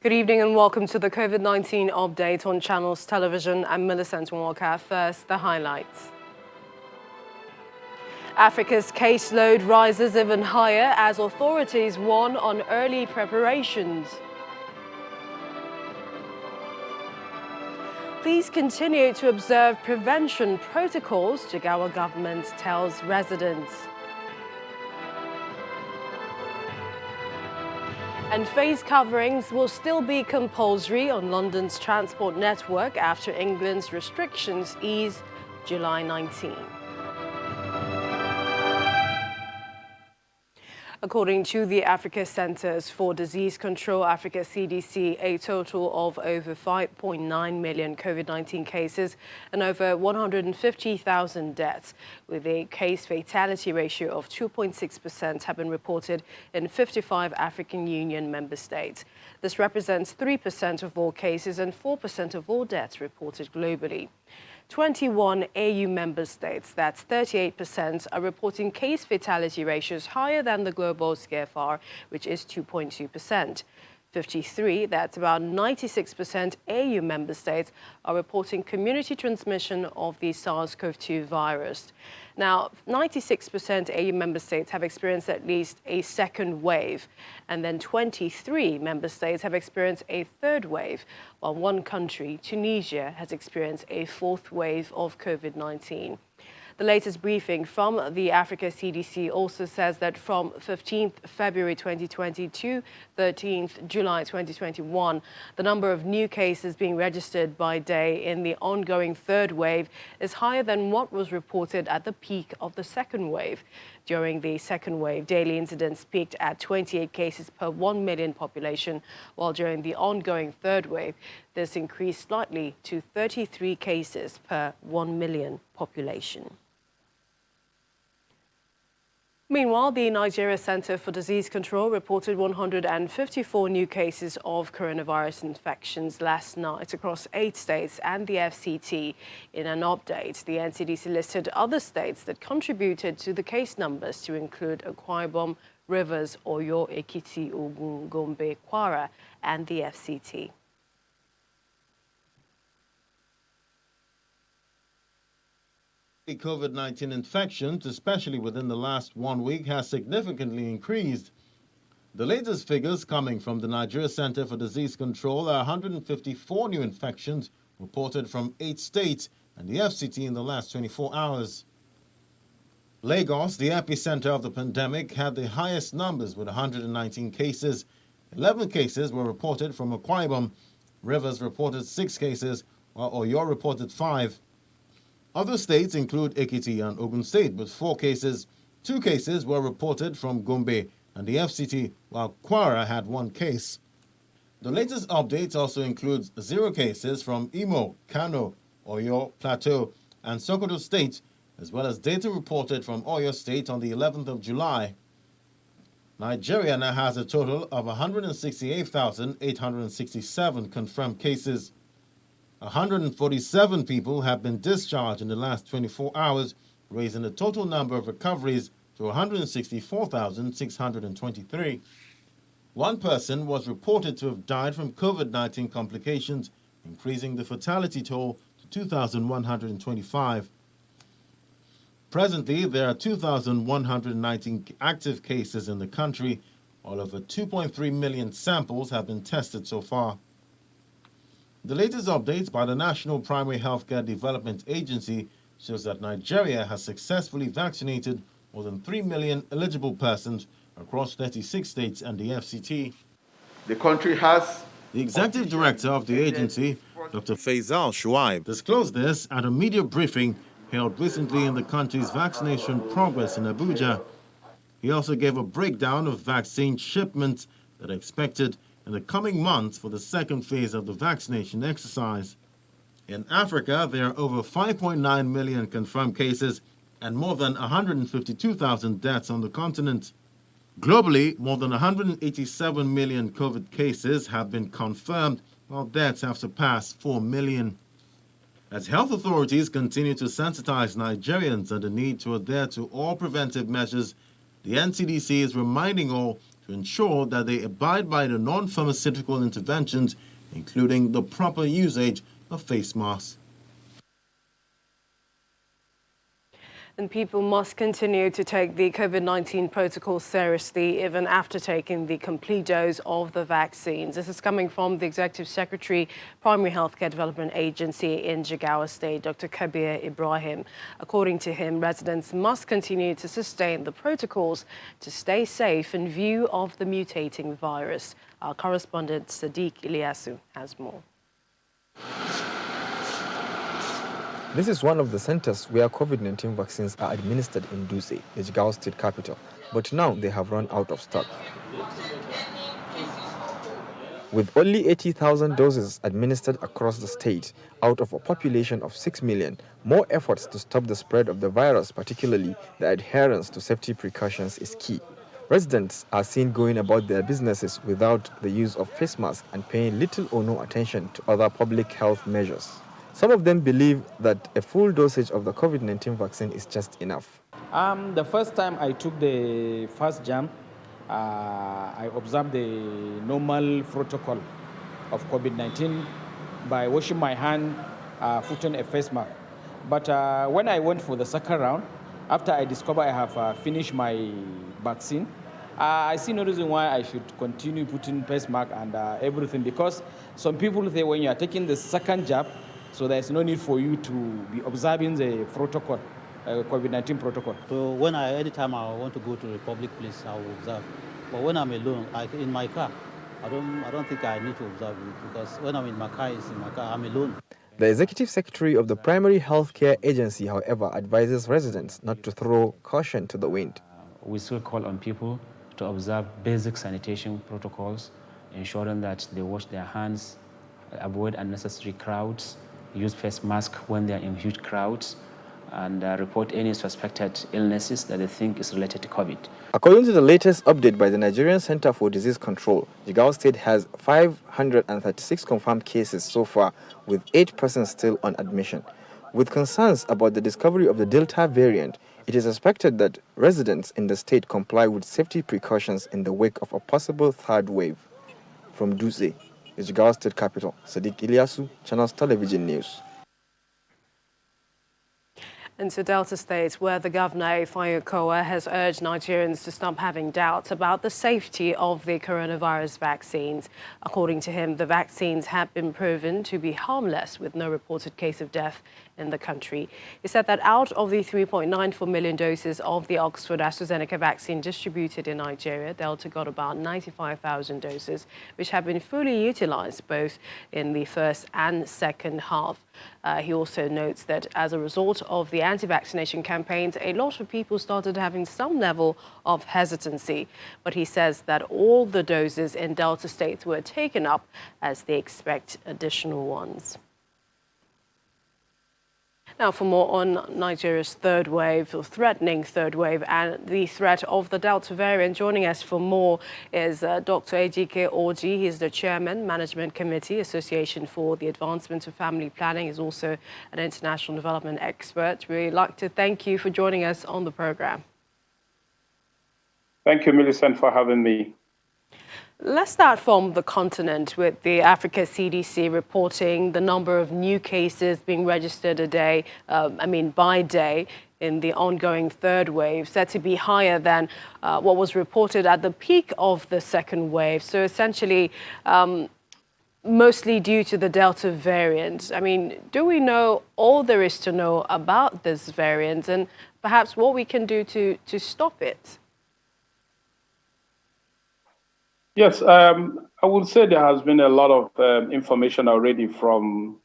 Good evening and welcome to the COVID-19 update on Channels Television. I'm Millicent Walker. First, the highlights. Africa's caseload rises even higher as authorities warn on early preparations. Please continue to observe prevention protocols, Jigawa government tells residents. And face coverings will still be compulsory on London's transport network after England's restrictions ease July 19. According to the Africa Centers for Disease Control, Africa CDC, a total of over 5.9 million COVID-19 cases and over 150,000 deaths, with a case fatality ratio of 2.6% have been reported in 55 African Union member states. This represents 3% of all cases and 4% of all deaths reported globally. 21 AU member states, that's 38%, are reporting case fatality ratios higher than the global CFR, which is 2.2%. 53, that's about 96% AU member states, are reporting community transmission of the SARS-CoV-2 virus. Now, 96% AU member states have experienced at least a second wave, and then 23 member states have experienced a third wave, while one country, Tunisia, has experienced a fourth wave of COVID-19. The latest briefing from the Africa CDC also says that from 15th February 2020 to 13th July 2021, the number of new cases being registered by day in the ongoing third wave is higher than what was reported at the peak of the second wave. During the second wave, daily incidents peaked at 28 cases per 1 million population, while during the ongoing third wave, this increased slightly to 33 cases per 1 million population. Meanwhile, the Nigeria Center for Disease Control reported 154 new cases of coronavirus infections last night across 8 states and the FCT. In an update, the NCDC listed other states that contributed to the case numbers to include Akwa Ibom, Rivers, Oyo, Ekiti, Ogun, Gombe, Kwara, and the FCT. COVID-19 infections, especially within the last 1 week, has significantly increased. The latest figures coming from the Nigeria Center for Disease Control are 154 new infections reported from 8 states and the FCT in the last 24 hours. Lagos, the epicenter of the pandemic, had the highest numbers with 119 cases. 11 cases were reported from Akwa Ibom. Rivers reported 6 cases, while Oyo reported 5. Other states include Ekiti and Ogun State with 4 cases. 2 cases were reported from Gombe and the FCT, while Kwara had 1 case. The latest update also includes 0 cases from Imo, Kano, Oyo, Plateau, and Sokoto State, as well as data reported from Oyo State on the 11th of July. Nigeria now has a total of 168,867 confirmed cases. 147 people have been discharged in the last 24 hours, raising the total number of recoveries to 164,623. 1 person was reported to have died from COVID-19 complications, increasing the fatality toll to 2,125. Presently, there are 2,119 active cases in the country. All over 2.3 million samples have been tested so far. The latest updates by the National Primary Healthcare Development Agency shows that Nigeria has successfully vaccinated more than 3 million eligible persons across 36 states and the FCT. The country has... The executive director of the agency, Dr. Faisal Shuaib, disclosed this at a media briefing held recently in the country's vaccination progress in Abuja. He also gave a breakdown of vaccine shipments that are expected in the coming months for the second phase of the vaccination exercise. In Africa, there are over 5.9 million confirmed cases and more than 152,000 deaths on the continent. Globally, more than 187 million COVID cases have been confirmed, while deaths have surpassed 4 million. As health authorities continue to sensitize Nigerians on the need to adhere to all preventive measures, the NCDC is reminding all to ensure that they abide by the non-pharmaceutical interventions, including the proper usage of face masks. And people must continue to take the COVID-19 protocol seriously, even after taking the complete dose of the vaccines. This is coming from the Executive Secretary, Primary Healthcare Development Agency in Jigawa State, Dr. Kabir Ibrahim. According to him, residents must continue to sustain the protocols to stay safe in view of the mutating virus. Our correspondent, Sadiq Ilyasu, has more. This is one of the centers where COVID-19 vaccines are administered in Duse, the Jigawa state capital, but now they have run out of stock. With only 80,000 doses administered across the state, out of a population of 6 million, more efforts to stop the spread of the virus, particularly the adherence to safety precautions, is key. Residents are seen going about their businesses without the use of face masks and paying little or no attention to other public health measures. Some of them believe that a full dosage of the COVID-19 vaccine is just enough. The first time I took the first jab, I observed the normal protocol of COVID-19 by washing my hand, putting a face mask. But when I went for the second round, after I discovered I have finished my vaccine, I see no reason why I should continue putting face mask and everything, because some people say when you are taking the second jab, so there's no need for you to be observing the protocol, COVID-19 protocol. So anytime I want to go to a public place, I will observe. But when I'm alone, in my car, I don't think I need to observe it, because when I'm in my car, I'm alone. The Executive Secretary of the Primary Healthcare Agency, however, advises residents not to throw caution to the wind. We still call on people to observe basic sanitation protocols, ensuring that they wash their hands, avoid unnecessary crowds, use face masks when they are in huge crowds, and report any suspected illnesses that they think is related to COVID. According to the latest update by the Nigerian Center for Disease Control, Jigawa State has 536 confirmed cases so far, with 8 persons still on admission. With concerns about the discovery of the Delta variant, it is expected that residents in the state comply with safety precautions in the wake of a possible third wave. From Duse, the Jigawa State capital, Sadiq Ilyasu, Channels Television News. Into Delta State, where the governor, Ifeanyi has urged Nigerians to stop having doubts about the safety of the coronavirus vaccines. According to him, the vaccines have been proven to be harmless, with no reported case of death in the country. He said that out of the 3.94 million doses of the Oxford AstraZeneca vaccine distributed in Nigeria, Delta got about 95,000 doses, which have been fully utilized both in the first and second half. He also notes that as a result of the anti-vaccination campaigns, a lot of people started having some level of hesitancy. But he says that all the doses in Delta State were taken up as they expect additional ones. Now, for more on Nigeria's third wave, or threatening third wave, and the threat of the Delta variant, joining us for more is Dr. Ejike Orji. He is the Chairman, Management Committee, Association for the Advancement of Family Planning. He's also an international development expert. We'd like to thank you for joining us on the program. Thank you, Millicent, for having me. Let's start from the continent, with the Africa CDC reporting the number of new cases being registered by day in the ongoing third wave, said to be higher than what was reported at the peak of the second wave. So essentially, mostly due to the Delta variant. I mean, do we know all there is to know about this variant, and perhaps what we can do to stop it? Yes, I would say there has been a lot of information already from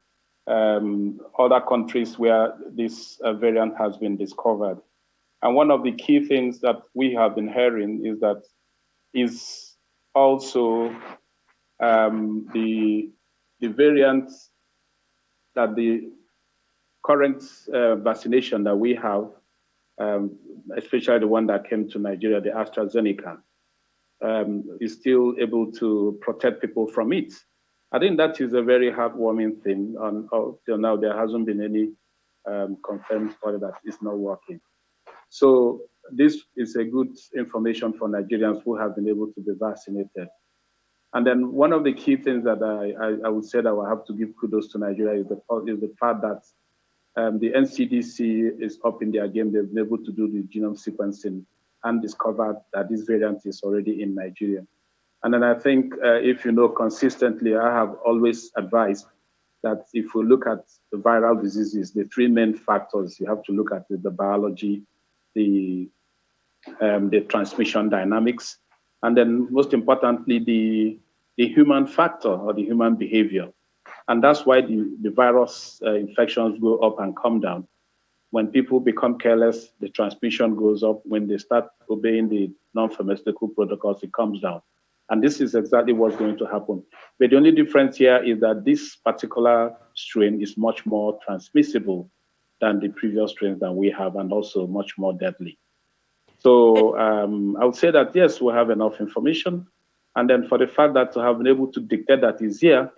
other countries where this variant has been discovered. And one of the key things that we have been hearing is that is also the variant that the current vaccination that we have, especially the one that came to Nigeria, the AstraZeneca, is still able to protect people from it. I think that is a very heartwarming thing. Till now, there hasn't been any confirmed study that it's not working. So this is a good information for Nigerians who have been able to be vaccinated. And then one of the key things that I would say that I have to give kudos to Nigeria is the fact that the NCDC is up in their game. They've been able to do the genome sequencing and discovered that this variant is already in Nigeria. And then I think, if you know, consistently, I have always advised that if we look at the viral diseases, the three main factors you have to look at is the biology, the transmission dynamics, and then most importantly, the human factor or the human behavior. And that's why the virus infections go up and come down. When people become careless, the transmission goes up. When they start obeying the non-pharmaceutical protocols, it comes down. And this is exactly what's going to happen. But the only difference here is that this particular strain is much more transmissible than the previous strains that we have, and also much more deadly. So I would say that, yes, we have enough information. And then for the fact that to have been able to declare that is here,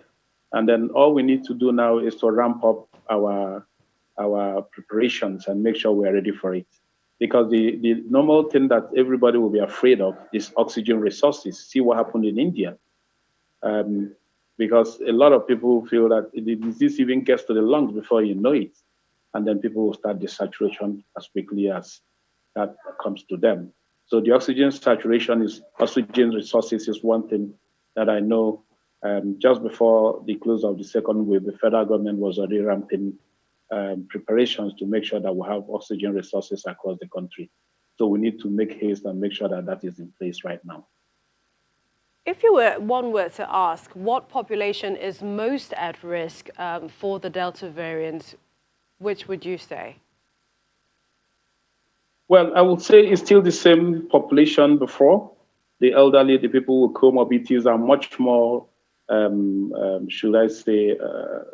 and then all we need to do now is to ramp up our preparations and make sure we're ready for it. Because the normal thing that everybody will be afraid of is oxygen resources. See what happened in India. Because a lot of people feel that the disease even gets to the lungs before you know it. And then people will start desaturation as quickly as that comes to them. So the oxygen resources is one thing that I know. Just before the close of the second wave, the federal government was already ramping preparations to make sure that we have oxygen resources across the country. So we need to make haste and make sure that that is in place right now. If one were to ask, what population is most at risk for the Delta variant, which would you say? Well, I would say it's still the same population before. The elderly, the people with comorbidities are much more, should I say,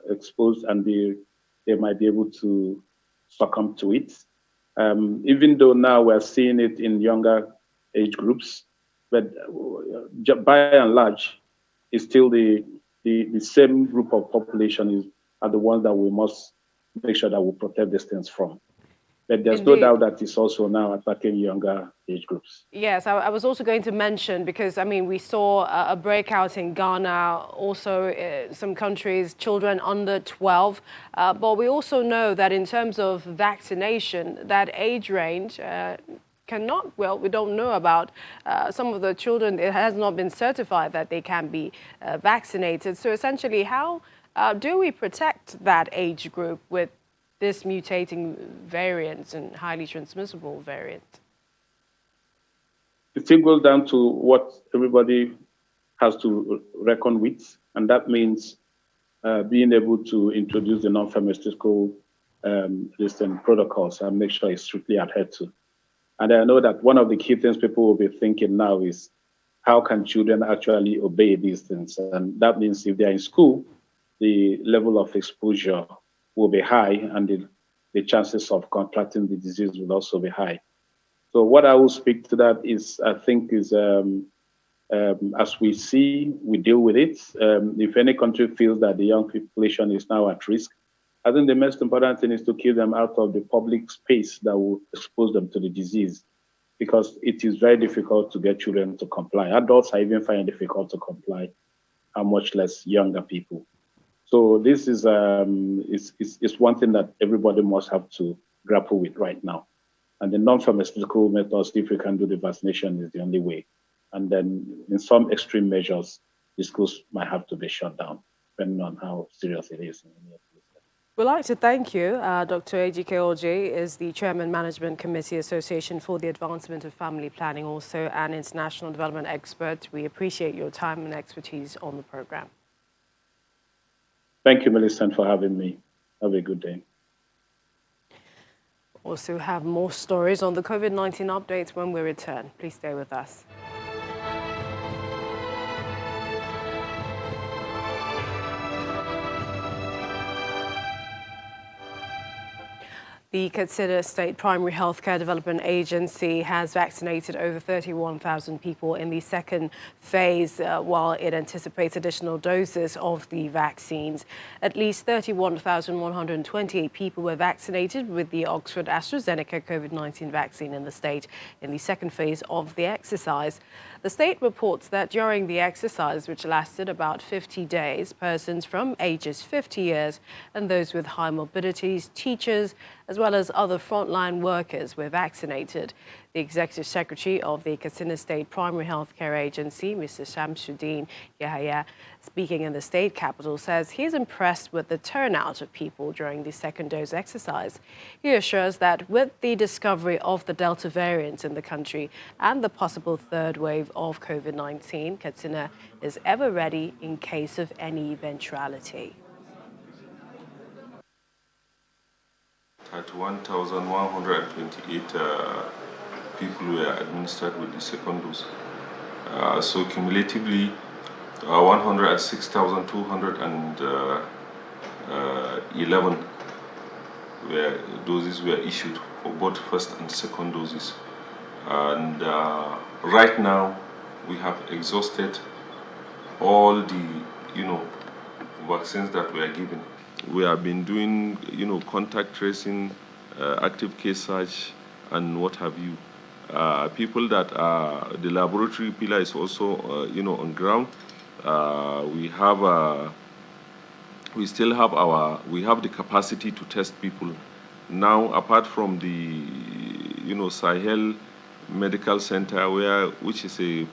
exposed, and they might be able to succumb to it. Even though now we're seeing it in younger age groups, but by and large, it's still the same group of population are the ones that we must make sure that we protect these things from. But there's no doubt that it's also now attacking younger age groups. Yes, I was also going to mention, because, I mean, we saw a breakout in Ghana, also some countries, children under 12. But we also know that in terms of vaccination, that age range we don't know about some of the children. It has not been certified that they can be vaccinated. So essentially, how do we protect that age group with this mutating variants and highly transmissible variants? It still goes down to what everybody has to reckon with, and that means being able to introduce the non-pharmaceutical protocols and make sure it's strictly adhered to. And I know that one of the key things people will be thinking now is, how can children actually obey these things? And that means if they're in school, the level of exposure will be high, and the chances of contracting the disease will also be high. So what I will speak to that is, I think, is as we see, we deal with it. If any country feels that the young population is now at risk, I think the most important thing is to keep them out of the public space that will expose them to the disease, because it is very difficult to get children to comply. Adults are even finding it difficult to comply, and much less younger people. So this is one thing that everybody must have to grapple with right now. And the non-pharmaceutical methods, if we can do the vaccination, is the only way. And then in some extreme measures, the schools might have to be shut down, depending on how serious it is. We'd like to thank you. Dr. Ejike Orji is the Chairman, Management Committee Association for the Advancement of Family Planning, also an international development expert. We appreciate your time and expertise on the program. Thank you, Millicent, for having me. Have a good day. Also have more stories on the COVID-19 updates when we return. Please stay with us. The Katsina State Primary Healthcare Development Agency has vaccinated over 31,000 people in the second phase, while it anticipates additional doses of the vaccines. At least 31,128 people were vaccinated with the Oxford AstraZeneca COVID-19 vaccine in the state in the second phase of the exercise. The state reports that during the exercise, which lasted about 50 days, persons from ages 50 years and those with high morbidities, teachers, as well as other frontline workers were vaccinated. The Executive Secretary of the Katsina State Primary Healthcare Agency, Mr. Shamsuddin Yahaya, speaking in the state capital, says he is impressed with the turnout of people during the second dose exercise. He assures that with the discovery of the Delta variant in the country and the possible third wave of COVID-19, Katsina is ever ready in case of any eventuality. 31,128 people were administered with the second dose. So cumulatively, 106,211 doses were issued for both first and second doses. And right now, we have exhausted all the, vaccines that were given. We have been doing, contact tracing, active case search, and what have you. People that are, the laboratory pillar is also, on ground. We have the capacity to test people. Now, apart from the, Sahel Medical Center, which is a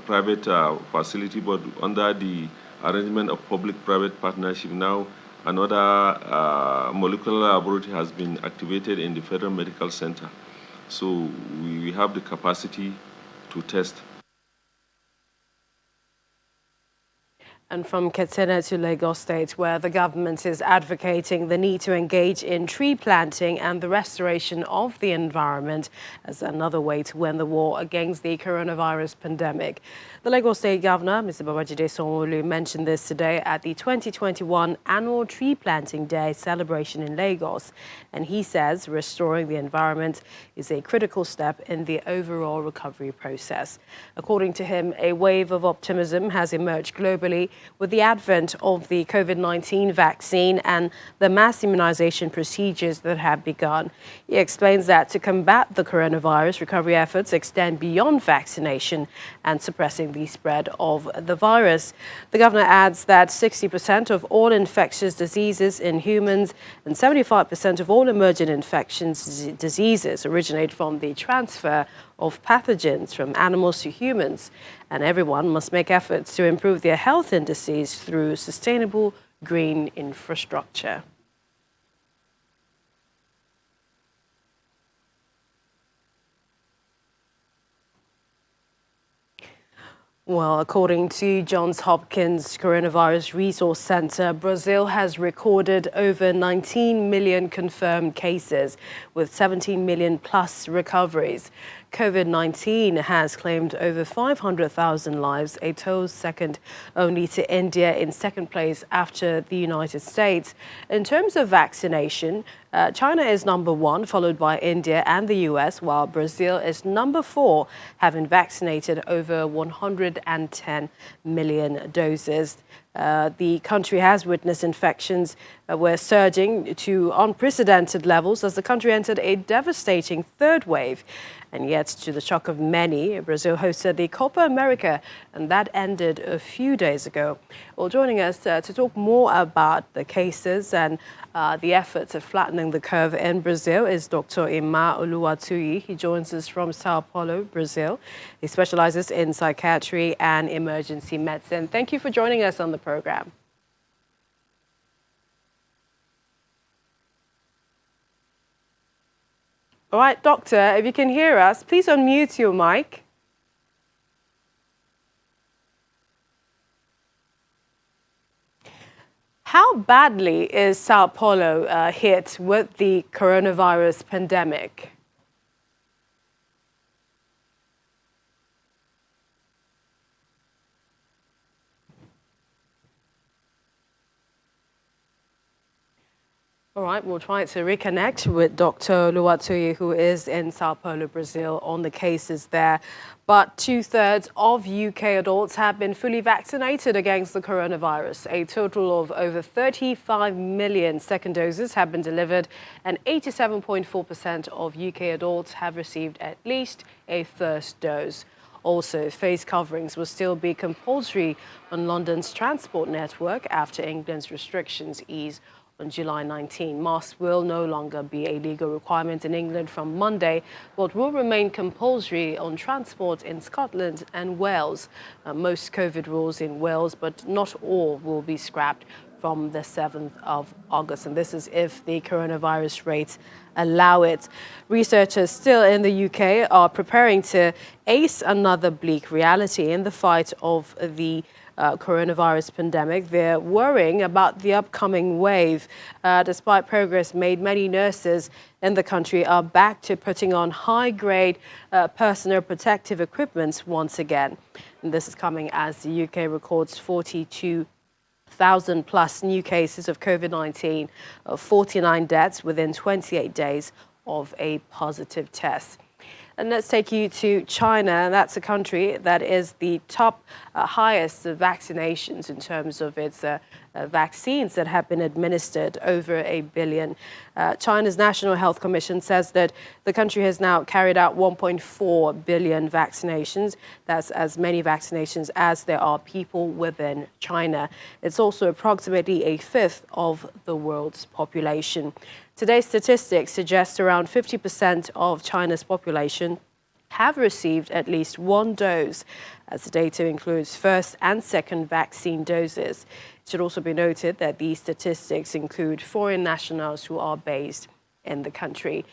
private facility, but under the arrangement of public-private partnership now, another molecular laboratory has been activated in the Federal Medical Center. So we have the capacity to test. And from Katsina to Lagos State, where the government is advocating the need to engage in tree planting and the restoration of the environment as another way to win the war against the coronavirus pandemic. The Lagos State Governor, Mr. Babajide Sanwo-Olu, mentioned this today at the 2021 Annual Tree Planting Day celebration in Lagos. And he says restoring the environment is a critical step in the overall recovery process. According to him, a wave of optimism has emerged globally with the advent of the COVID-19 vaccine and the mass immunization procedures that have begun. He explains that to combat the coronavirus, recovery efforts extend beyond vaccination and suppressing the spread of the virus. The governor adds that 60% of all infectious diseases in humans and 75% of all emergent infectious diseases originate from the transfer of pathogens from animals to humans, and everyone must make efforts to improve their health indices through sustainable green infrastructure. Well, according to Johns Hopkins Coronavirus Resource Center, Brazil has recorded over 19 million confirmed cases with 17 million plus recoveries. COVID-19 has claimed over 500,000 lives, a total second only to India, in second place after the United States. In terms of vaccination, China is number 1, followed by India and the US, while Brazil is number 4, having vaccinated over 110 million doses. The country has witnessed infections were surging to unprecedented levels as the country entered a devastating third wave. And yet, to the shock of many, Brazil hosted the Copa America, and that ended a few days ago. Well, joining us to talk more about the cases and the efforts of flattening the curve in Brazil is Dr. Ima Oluwatuyi. He joins us from Sao Paulo, Brazil. He specializes in psychiatry and emergency medicine. Thank you for joining us on the program. All right, doctor, if you can hear us, please unmute your mic. How badly is Sao Paulo hit with the coronavirus pandemic? All right, we'll try to reconnect with Dr. Luatuyi, who is in Sao Paulo, Brazil, on the cases there. But 2/3 of UK adults have been fully vaccinated against the coronavirus. A total of over 35 million second doses have been delivered, and 87.4% of UK adults have received at least a first dose. Also, face coverings will still be compulsory on London's transport network after England's restrictions ease on July 19. Masks will no longer be a legal requirement in England from Monday, but will remain compulsory on transport in Scotland and Wales. Most COVID rules in Wales, but not all, will be scrapped from the 7th of August. And this is if the coronavirus rates allow it. Researchers still in the UK are preparing to ace another bleak reality in the fight of the coronavirus pandemic. They're worrying about the upcoming wave. Despite progress made, many nurses in the country are back to putting on high-grade personal protective equipment once again. And this is coming as the UK records 42,000 plus new cases of COVID-19, 49 deaths within 28 days of a positive test. And let's take you to China. That's a country that is the top highest vaccinations in terms of its vaccines that have been administered, over 1 billion. China's National Health Commission says that the country has now carried out 1.4 billion vaccinations. That's as many vaccinations as there are people within China. It's also approximately a fifth of the world's population. Today's statistics suggest around 50% of China's population have received at least one dose, as the data includes first and second vaccine doses. It should also be noted that these statistics include foreign nationals who are based in the country.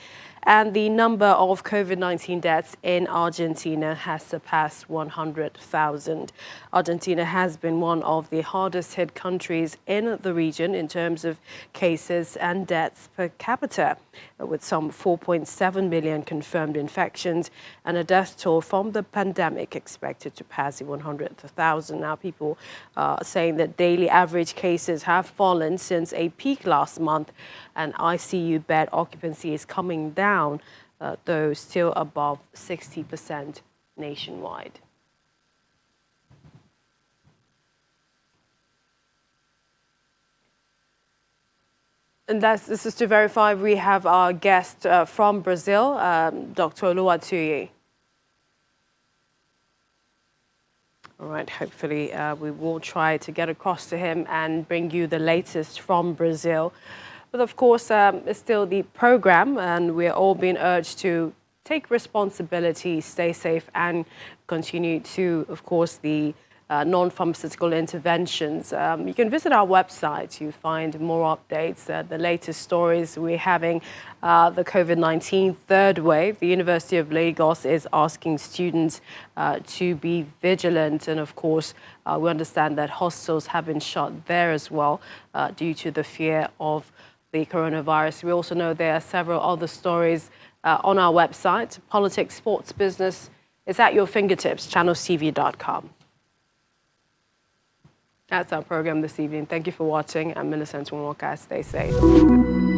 And the number of COVID-19 deaths in Argentina has surpassed 100,000. Argentina has been one of the hardest hit countries in the region in terms of cases and deaths per capita, with some 4.7 million confirmed infections and a death toll from the pandemic expected to pass the 100,000. Now, people are saying that daily average cases have fallen since a peak last month, and ICU bed occupancy is coming down, though still above 60% nationwide. And this is to verify we have our guest from Brazil, Dr. Luatuyi. All right, hopefully we will try to get across to him and bring you the latest from Brazil. But of course, it's still the program, and we're all being urged to take responsibility, stay safe, and continue to, of course, the non-pharmaceutical interventions. You can visit our website to find more updates, the latest stories. We're having the COVID-19 third wave. The University of Lagos is asking students to be vigilant. And of course, we understand that hostels have been shut there as well due to the fear of the coronavirus. We also know there are several other stories on our website. Politics, sports, business. It's at your fingertips, channelstv.com. That's our program this evening. Thank you for watching. I'm Millicent Nwaka. Stay safe.